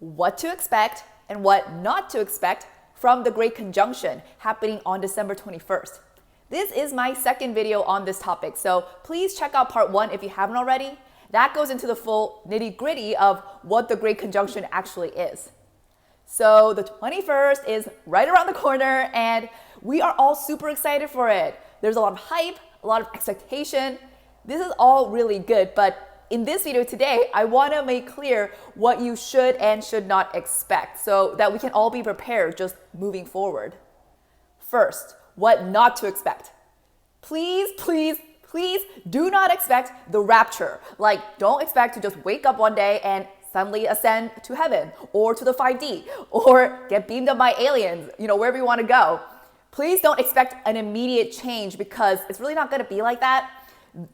what to expect and what not to expect from the Great Conjunction happening on December 21st. This is my second video on this topic, so please check out part 1 if you haven't already. That goes into the full nitty-gritty of what the Great Conjunction actually is. So the 21st is right around the corner and we are all super excited for it. There's a lot of hype, a lot of expectation. This is all really good, but in this video today, I want to make clear what you should and should not expect so that we can all be prepared just moving forward. First, what not to expect. Please do not expect the rapture. Like, don't expect to just wake up one day and suddenly ascend to heaven or to the 5D or get beamed up by aliens, wherever you want to go. Please don't expect an immediate change because it's really not going to be like that.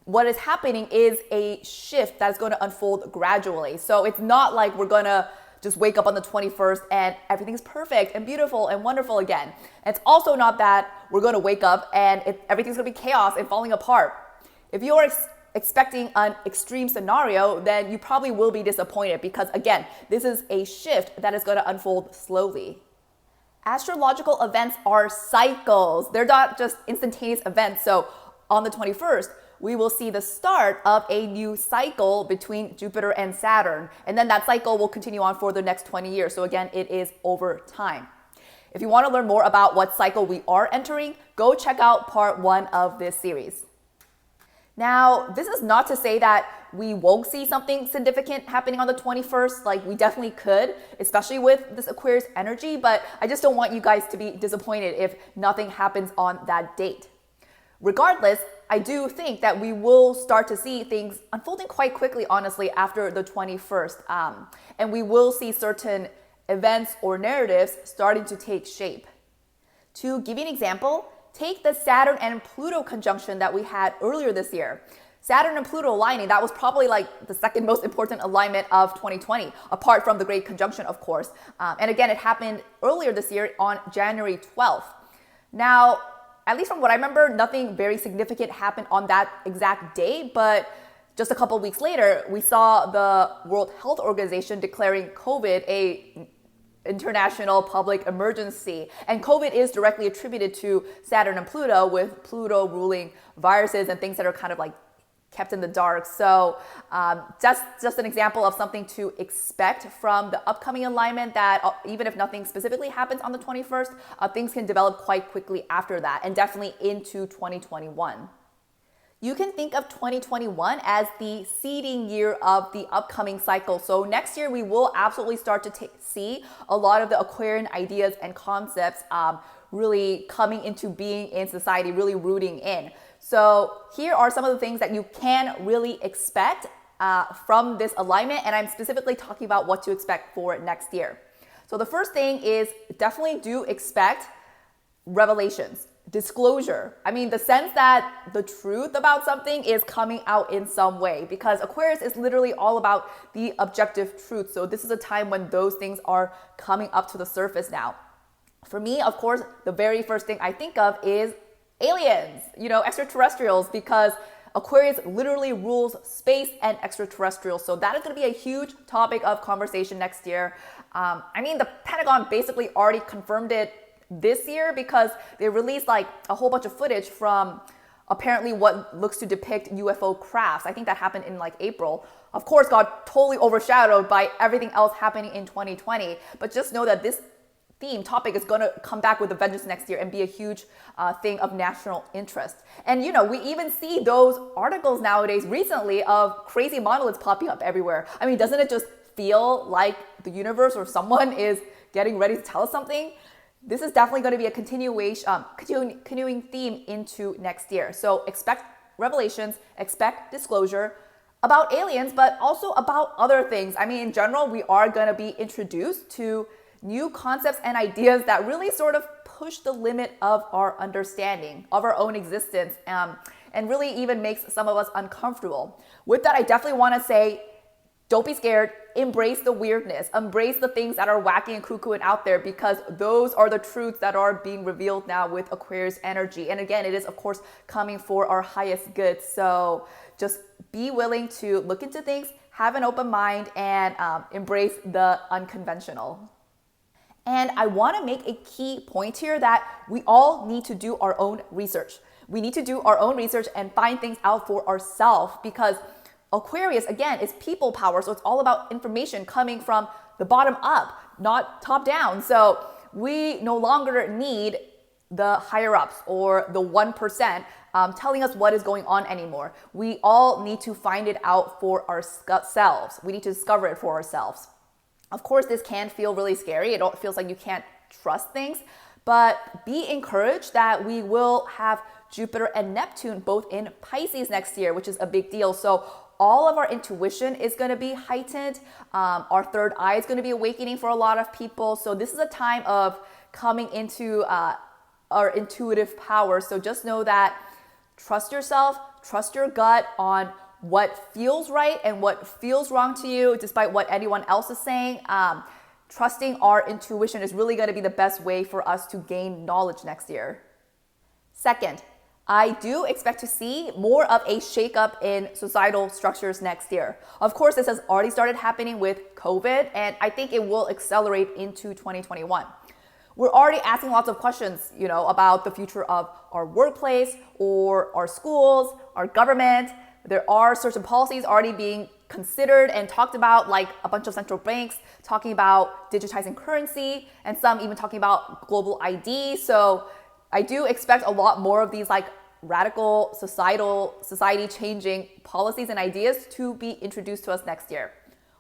What is happening is a shift that's going to unfold gradually. So it's not like we're going to just wake up on the 21st and everything's perfect and beautiful and wonderful again. It's also not that we're going to wake up and everything's going to be chaos and falling apart. If you are expecting an extreme scenario, then you probably will be disappointed because, again, this is a shift that is going to unfold slowly. Astrological events are cycles. They're not just instantaneous events. So on the 21st, we will see the start of a new cycle between Jupiter and Saturn. And then that cycle will continue on for the next 20 years. So again, it is over time. If you want to learn more about what cycle we are entering, go check out part 1 of this series. Now, this is not to say that we won't see something significant happening on the 21st. Like, we definitely could, especially with this Aquarius energy, but I just don't want you guys to be disappointed if nothing happens on that date. Regardless, I do think that we will start to see things unfolding quite quickly, honestly, after the 21st. And we will see certain events or narratives starting to take shape. To give you an example, take the Saturn and Pluto conjunction that we had earlier this year. Saturn and Pluto aligning, that was probably like the second most important alignment of 2020, apart from the Great Conjunction, of course. And again, it happened earlier this year on January 12th. Now, at least from what I remember, nothing very significant happened on that exact day, but just a couple of weeks later, we saw the World Health Organization declaring COVID a international public emergency. And COVID is directly attributed to Saturn and Pluto, with Pluto ruling viruses and things that are kind of like kept in the dark. So just an example of something to expect from the upcoming alignment, that even if nothing specifically happens on the 21st, things can develop quite quickly after that and definitely into 2021. You can think of 2021 as the seeding year of the upcoming cycle. So next year, we will absolutely start to see a lot of the Aquarian ideas and concepts really coming into being in society, really rooting in. So here are some of the things that you can really expect from this alignment, and I'm specifically talking about what to expect for next year. So the first thing is definitely do expect revelations, disclosure. I mean, the sense that the truth about something is coming out in some way, because Aquarius is literally all about the objective truth. So this is a time when those things are coming up to the surface now. For me, of course, the very first thing I think of is aliens, extraterrestrials, because Aquarius literally rules space and extraterrestrials. So that is going to be a huge topic of conversation next year. The Pentagon basically already confirmed it this year because they released like a whole bunch of footage from apparently what looks to depict UFO crafts. I think that happened in like April. Of course, got totally overshadowed by everything else happening in 2020. But just know that this topic is going to come back with a vengeance next year and be a huge thing of national interest. And we even see those articles nowadays recently of crazy monoliths popping up everywhere. I mean, doesn't it just feel like the universe or someone is getting ready to tell us something? This is definitely going to be a continuing theme into next year. So expect revelations, expect disclosure about aliens, but also about other things. I mean, in general, we are going to be introduced to new concepts and ideas that really sort of push the limit of our understanding of our own existence, and really even makes some of us uncomfortable. With that, I definitely want to say, don't be scared. Embrace the weirdness. Embrace the things that are wacky and cuckoo and out there, because those are the truths that are being revealed now with Aquarius energy. And again, it is, of course, coming for our highest good. So just be willing to look into things, have an open mind, and embrace the unconventional. And I want to make a key point here that we all need to do our own research. We need to do our own research and find things out for ourselves, because Aquarius, again, is people power. So it's all about information coming from the bottom up, not top down. So we no longer need the higher ups or the 1% telling us what is going on anymore. We all need to find it out for ourselves. We need to discover it for ourselves. Of course, this can feel really scary. It feels like you can't trust things, but be encouraged that we will have Jupiter and Neptune both in Pisces next year, which is a big deal. So all of our intuition is going to be heightened. Our third eye is going to be awakening for a lot of people. So this is a time of coming into our intuitive power. So just know that trust yourself, trust your gut on what feels right and what feels wrong to you, despite what anyone else is saying. Trusting our intuition is really going to be the best way for us to gain knowledge next year. Second, I do expect to see more of a shakeup in societal structures next year. Of course, this has already started happening with COVID, and I think it will accelerate into 2021. We're already asking lots of questions, about the future of our workplace or our schools, our government. There are certain policies already being considered and talked about, like a bunch of central banks talking about digitizing currency, and some even talking about global ID. So I do expect a lot more of these radical society changing policies and ideas to be introduced to us next year.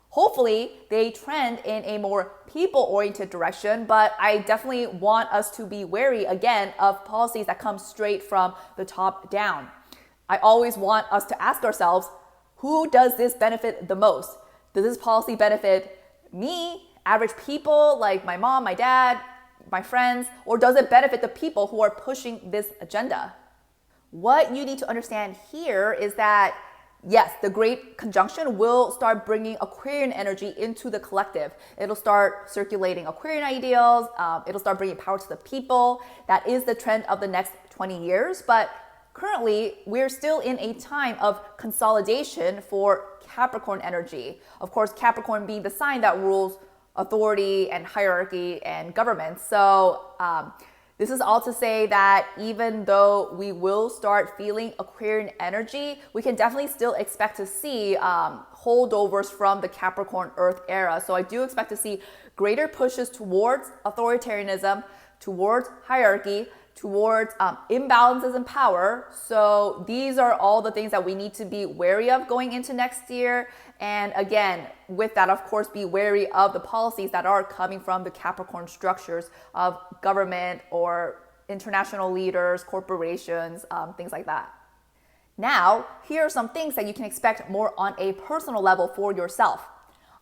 Hopefully they trend in a more people-oriented direction, but I definitely want us to be wary again of policies that come straight from the top down. I always want us to ask ourselves, who does this benefit the most? Does this policy benefit me, average people like my mom, my dad, my friends, or does it benefit the people who are pushing this agenda? What you need to understand here is that, yes, the Great Conjunction will start bringing Aquarian energy into the collective. It'll start circulating Aquarian ideals. It'll start bringing power to the people. That is the trend of the next 20 years. But currently, we're still in a time of consolidation for Capricorn energy. Of course, Capricorn being the sign that rules authority and hierarchy and government. So this is all to say that even though we will start feeling Aquarian energy, we can definitely still expect to see holdovers from the Capricorn Earth era. So I do expect to see greater pushes towards authoritarianism, towards hierarchy, towards imbalances in power. So these are all the things that we need to be wary of going into next year. And again, with that, of course, be wary of the policies that are coming from the Capricorn structures of government or international leaders, corporations, things like that. Now, here are some things that you can expect more on a personal level for yourself.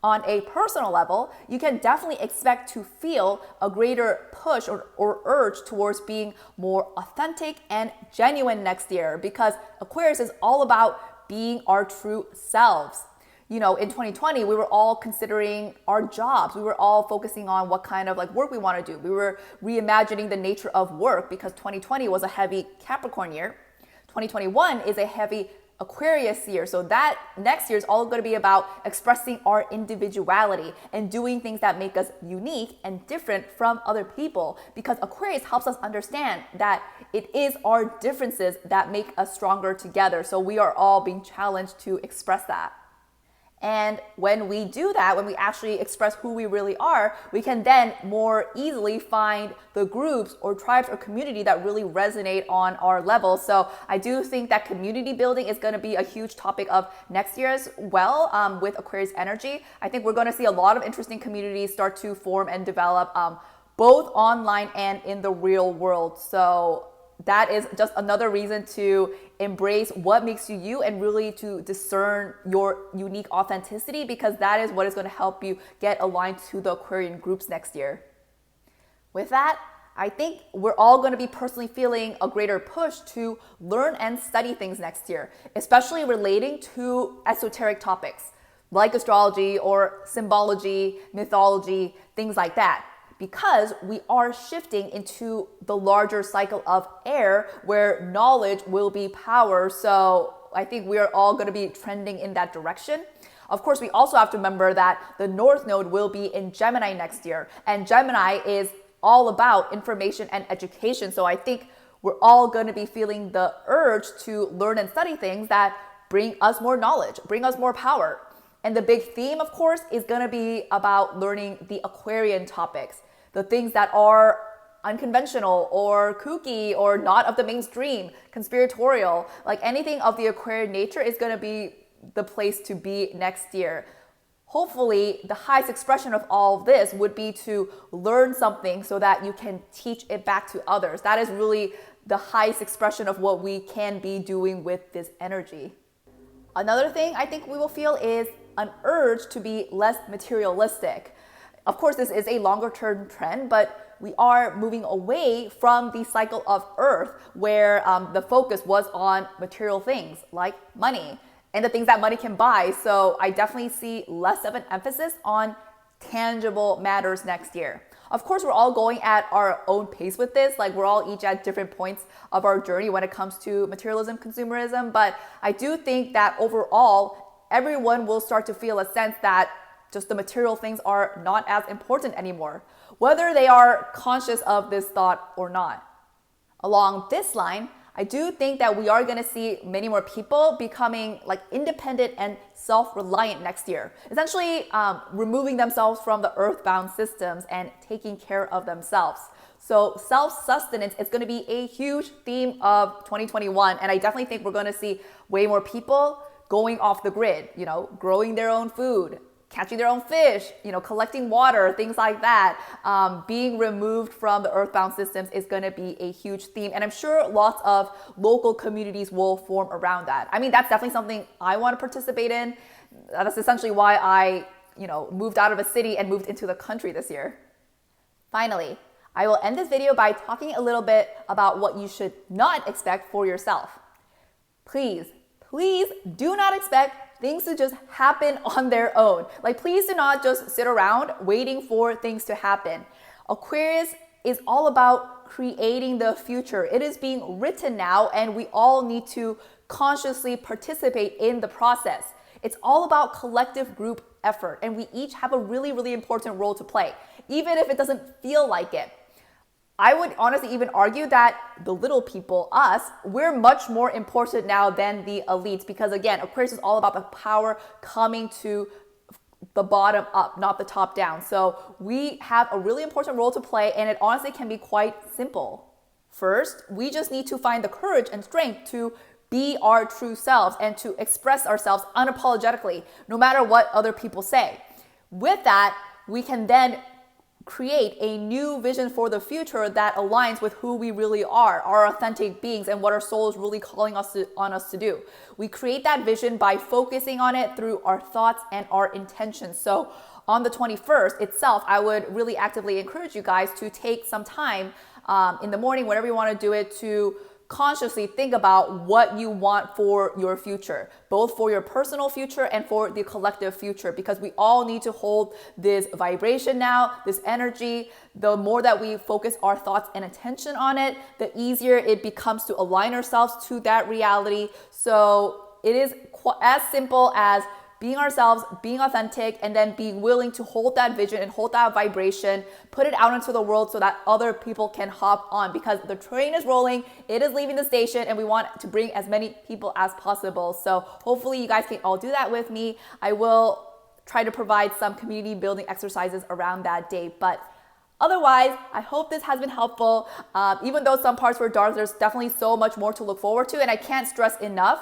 On a personal level, you can definitely expect to feel a greater push or urge towards being more authentic and genuine next year, because Aquarius is all about being our true selves. In 2020, we were all considering our jobs. We were all focusing on what kind of work we want to do. We were reimagining the nature of work because 2020 was a heavy Capricorn year. 2021 is a heavy Aquarius year. So that next year is all going to be about expressing our individuality and doing things that make us unique and different from other people, because Aquarius helps us understand that it is our differences that make us stronger together. So we are all being challenged to express that. And when we do that, when we actually express who we really are, we can then more easily find the groups or tribes or community that really resonate on our level. So I do think that community building is going to be a huge topic of next year as well, with Aquarius energy. I think we're going to see a lot of interesting communities start to form and develop, both online and in the real world. So that is just another reason to embrace what makes you you and really to discern your unique authenticity, because that is what is going to help you get aligned to the Aquarian groups next year. With that, I think we're all going to be personally feeling a greater push to learn and study things next year, especially relating to esoteric topics like astrology or symbology, mythology, things like that, because we are shifting into the larger cycle of air where knowledge will be power. So I think we are all going to be trending in that direction. Of course, we also have to remember that the North Node will be in Gemini next year, and Gemini is all about information and education. So I think we're all going to be feeling the urge to learn and study things that bring us more knowledge, bring us more power. And the big theme, of course, is going to be about learning the Aquarian topics, the things that are unconventional or kooky or not of the mainstream, conspiratorial, like anything of the Aquarian nature is going to be the place to be next year. Hopefully, the highest expression of all of this would be to learn something so that you can teach it back to others. That is really the highest expression of what we can be doing with this energy. Another thing I think we will feel is an urge to be less materialistic. Of course, this is a longer term trend, but we are moving away from the cycle of Earth where the focus was on material things like money and the things that money can buy. So I definitely see less of an emphasis on tangible matters next year. Of course, we're all going at our own pace with this. Like we're all each at different points of our journey when it comes to materialism, consumerism. But I do think that overall, everyone will start to feel a sense that just the material things are not as important anymore, whether they are conscious of this thought or not. Along this line, I do think that we are going to see many more people becoming like independent and self-reliant next year, essentially removing themselves from the earthbound systems and taking care of themselves. So self-sustenance is going to be a huge theme of 2021. And I definitely think we're going to see way more people going off the grid, growing their own food, catching their own fish, collecting water, things like that. Being removed from the earthbound systems is going to be a huge theme. And I'm sure lots of local communities will form around that. I mean, that's definitely something I want to participate in. That's essentially why I, moved out of a city and moved into the country this year. Finally, I will end this video by talking a little bit about what you should not expect for yourself. Please do not expect things to just happen on their own. Like, please do not just sit around waiting for things to happen. Aquarius is all about creating the future. It is being written now, and we all need to consciously participate in the process. It's all about collective group effort, and we each have a really, really important role to play, even if it doesn't feel like it. I would honestly even argue that the little people, us, we're much more important now than the elites, because again, Aquarius is all about the power coming to the bottom up, not the top down. So we have a really important role to play, and it honestly can be quite simple. First, we just need to find the courage and strength to be our true selves and to express ourselves unapologetically, no matter what other people say. With that, we can then create a new vision for the future that aligns with who we really are, our authentic beings, and what our soul is really calling on us to do. We create that vision by focusing on it through our thoughts and our intentions. So on the 21st itself, I would really actively encourage you guys to take some time in the morning, whenever you want to do it, to consciously think about what you want for your future, both for your personal future and for the collective future, because we all need to hold this vibration now, this energy. The more that we focus our thoughts and attention on it, the easier it becomes to align ourselves to that reality. So it is as simple as being ourselves, being authentic, and then being willing to hold that vision and hold that vibration, put it out into the world so that other people can hop on, because the train is rolling, it is leaving the station, and we want to bring as many people as possible. So hopefully you guys can all do that with me. I will try to provide some community building exercises around that day, but otherwise, I hope this has been helpful. Even though some parts were dark, there's definitely so much more to look forward to, and I can't stress enough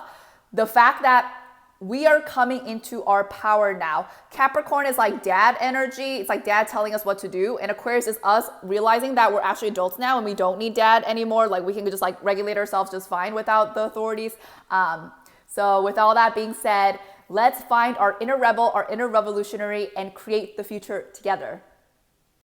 the fact that we are coming into our power now. Capricorn is like dad energy. It's like dad telling us what to do. And Aquarius is us realizing that we're actually adults now and we don't need dad anymore. Like we can just like regulate ourselves just fine without the authorities. So with all that being said, let's find our inner rebel, our inner revolutionary, and create the future together.